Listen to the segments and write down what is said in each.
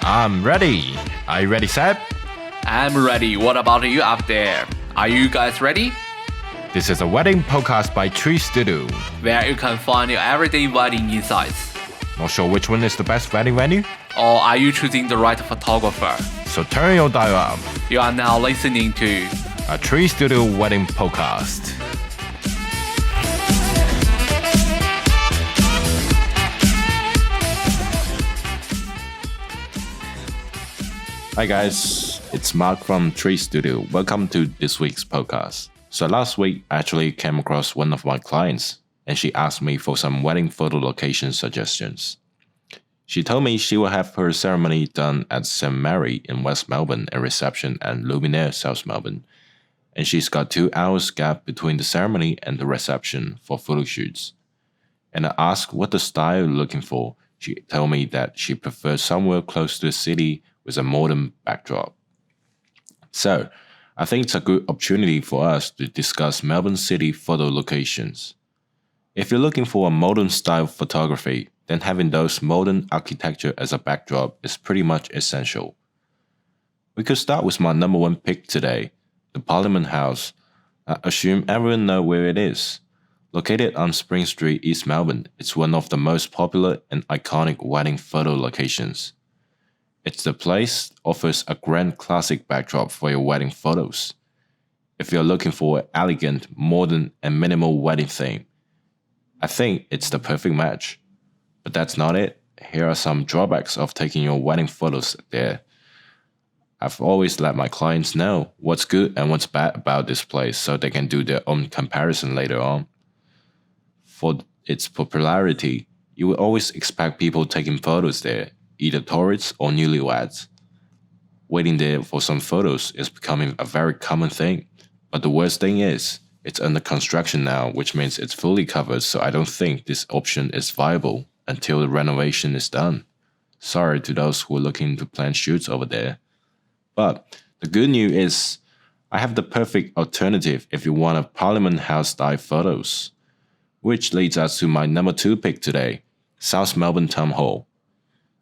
I'm ready. Are you ready, Seb? I'm ready. What about you up there? Are you guys ready? This is a wedding podcast by Tree Studio. Where you can find your everyday wedding insights. Not sure which one is the best wedding venue? Or are you choosing the right photographer? So turn your dial up. You are now listening to A Tree Studio wedding podcast. Hi guys, it's Mark from Tree Studio. Welcome to this week's podcast. So last week, I actually came across one of my clients and she asked me for some wedding photo location suggestions. She told me she will have her ceremony done at St. Mary in West Melbourne and reception at Luminaire, South Melbourne. And she's got 2 hours gap between the ceremony and the reception for photo shoots. And I asked what the style you're looking for. She told me that she prefers somewhere close to the city with a modern backdrop. So, I think it's a good opportunity for us to discuss Melbourne City photo locations. If you're looking for a modern style photography, then having those modern architecture as a backdrop is pretty much essential. We could start with my number one pick today, the Parliament House. I assume everyone knows where it is. Located on Spring Street, East Melbourne, it's one of the most popular and iconic wedding photo locations. It's the place that offers a grand classic backdrop for your wedding photos. If you're looking for an elegant, modern, and minimal wedding theme, I think it's the perfect match. But that's not it. Here are some drawbacks of taking your wedding photos there. I've always let my clients know what's good and what's bad about this place so they can do their own comparison later on. For its popularity, you will always expect people taking photos there, either tourists or newlyweds. Waiting there for some photos is becoming a very common thing. But the worst thing is, it's under construction now, which means it's fully covered, so I don't think this option is viable until the renovation is done. Sorry to those who are looking to plan shoots over there. But the good news is, I have the perfect alternative if you want a Parliament House style photos. Which leads us to my number 2 pick today, South Melbourne Town Hall.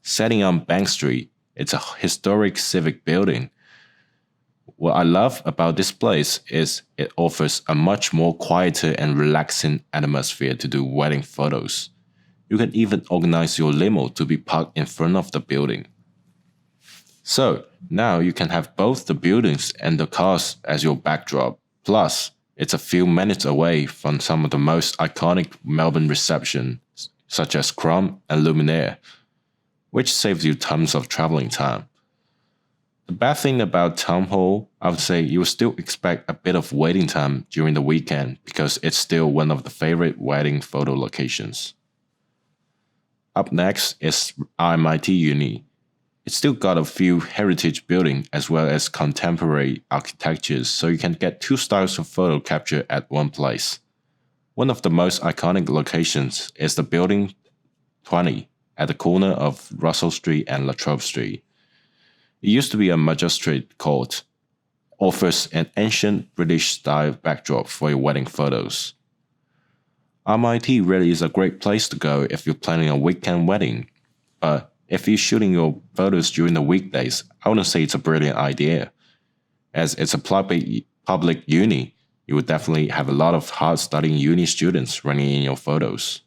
Setting on Bank Street, it's a historic civic building. What I love about this place is it offers a much more quieter and relaxing atmosphere to do wedding photos. You can even organize your limo to be parked in front of the building. So now you can have both the buildings and the cars as your backdrop. Plus, it's a few minutes away from some of the most iconic Melbourne receptions, such as Crown and Luminaire, which saves you tons of traveling time. The bad thing about Town Hall, I would say you will still expect a bit of waiting time during the weekend because it's still one of the favorite wedding photo locations. Up next is RMIT Uni. It's still got a few heritage buildings as well as contemporary architectures, so you can get 2 styles of photo capture at one place. One of the most iconic locations is the Building 20 at the corner of Russell Street and La Trobe Street. It used to be a magistrate court. Offers an ancient British-style backdrop for your wedding photos. RMIT really is a great place to go if you're planning a weekend wedding. But if you're shooting your photos during the weekdays, I wouldn't say it's a brilliant idea. As it's a public uni, you would definitely have a lot of hard-studying uni students running in your photos.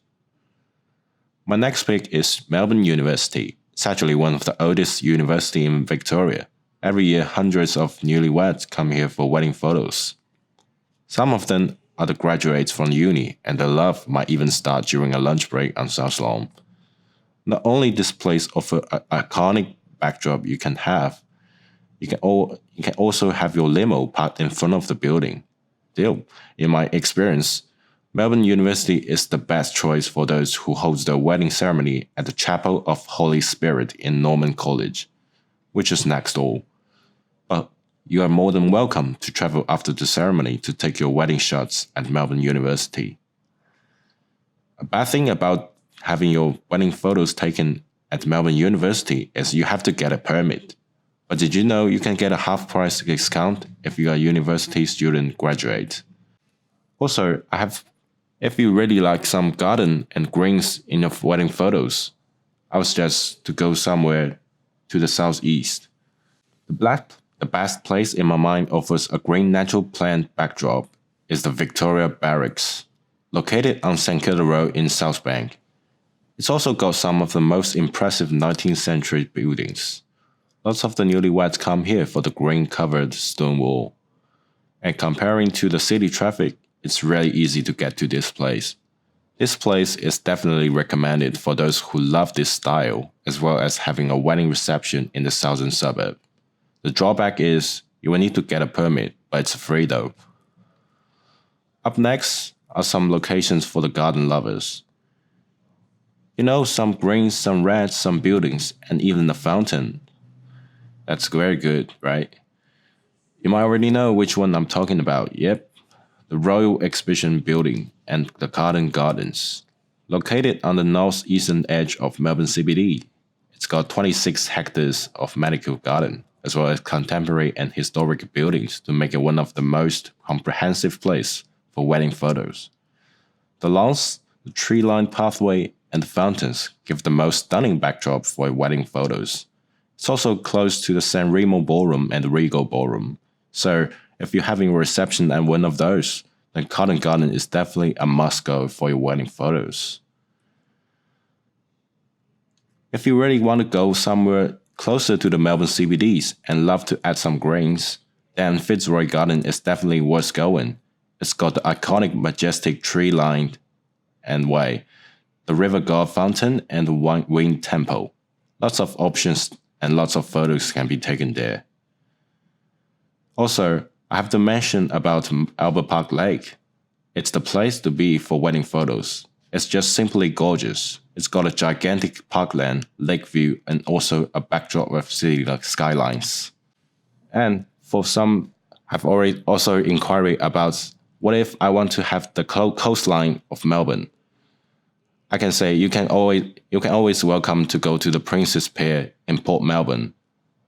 My next pick is Melbourne University. It's actually one of the oldest universities in Victoria. Every year, hundreds of newlyweds come here for wedding photos. Some of them are the graduates from uni, and their love might even start during a lunch break on South Lawn. Not only this place offers an iconic backdrop you can also have your limo parked in front of the building. Still, in my experience, Melbourne University is the best choice for those who hold their wedding ceremony at the Chapel of Holy Spirit in Norman College, which is next door. But you are more than welcome to travel after the ceremony to take your wedding shots at Melbourne University. A bad thing about having your wedding photos taken at Melbourne University is you have to get a permit. But did you know you can get a half-price discount if you are a university student graduate? Also, I have If you really like some garden and greens in your wedding photos, I would suggest to go somewhere to the southeast. The best place in my mind offers a green natural plant backdrop is the Victoria Barracks, located on St. Kilda Road in South Bank. It's also got some of the most impressive 19th century buildings. Lots of the newlyweds come here for the green-covered stone wall. And comparing to the city traffic, it's really easy to get to this place. This place is definitely recommended for those who love this style, as well as having a wedding reception in the southern suburb. The drawback is you will need to get a permit, but it's free though. Up next are some locations for the garden lovers. You know, some greens, some reds, some buildings, and even a fountain. That's very good, right? You might already know which one I'm talking about. Yep, the Royal Exhibition Building and the Garden Gardens. Located on the northeastern edge of Melbourne CBD, it's got 26 hectares of medical garden, as well as contemporary and historic buildings to make it one of the most comprehensive places for wedding photos. The lawns, the tree-lined pathway, and the fountains give the most stunning backdrop for wedding photos. It's also close to the San Remo Ballroom and the Regal Ballroom, so if you're having a reception at one of those, then Garden Garden is definitely a must-go for your wedding photos. If you really want to go somewhere closer to the Melbourne CBDs and love to add some greens, then Fitzroy Garden is definitely worth going. It's got the iconic majestic tree-lined and way, the River God Fountain and the Winged Temple. Lots of options and lots of photos can be taken there. Also, I have to mention about Albert Park Lake. It's the place to be for wedding photos. It's just simply gorgeous. It's got a gigantic parkland, lake view, and also a backdrop with city skylines. And for some, I've already also inquired about what if I want to have the coastline of Melbourne. I can say you can always welcome to go to the Princess Pier in Port Melbourne.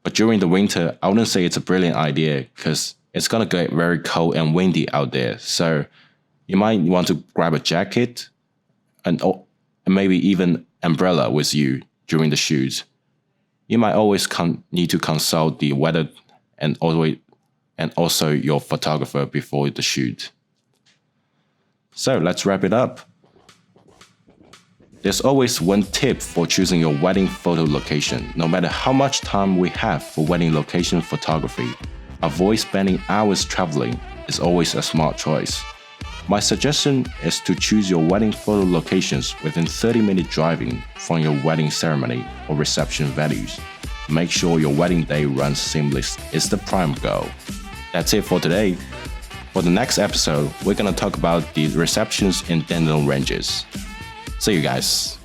But during the winter, I wouldn't say it's a brilliant idea because it's gonna get very cold and windy out there. So you might want to grab a jacket and maybe even umbrella with you during the shoot. You might always need to consult the weather and also your photographer before the shoot. So let's wrap it up. There's always one tip for choosing your wedding photo location. No matter how much time we have for wedding location photography, avoid spending hours traveling is always a smart choice. My suggestion is to choose your wedding photo locations within 30-minute driving from your wedding ceremony or reception venues. Make sure your wedding day runs seamless is the prime goal. That's it for today. For the next episode, we're gonna talk about the receptions in Dandenong Ranges. See you guys.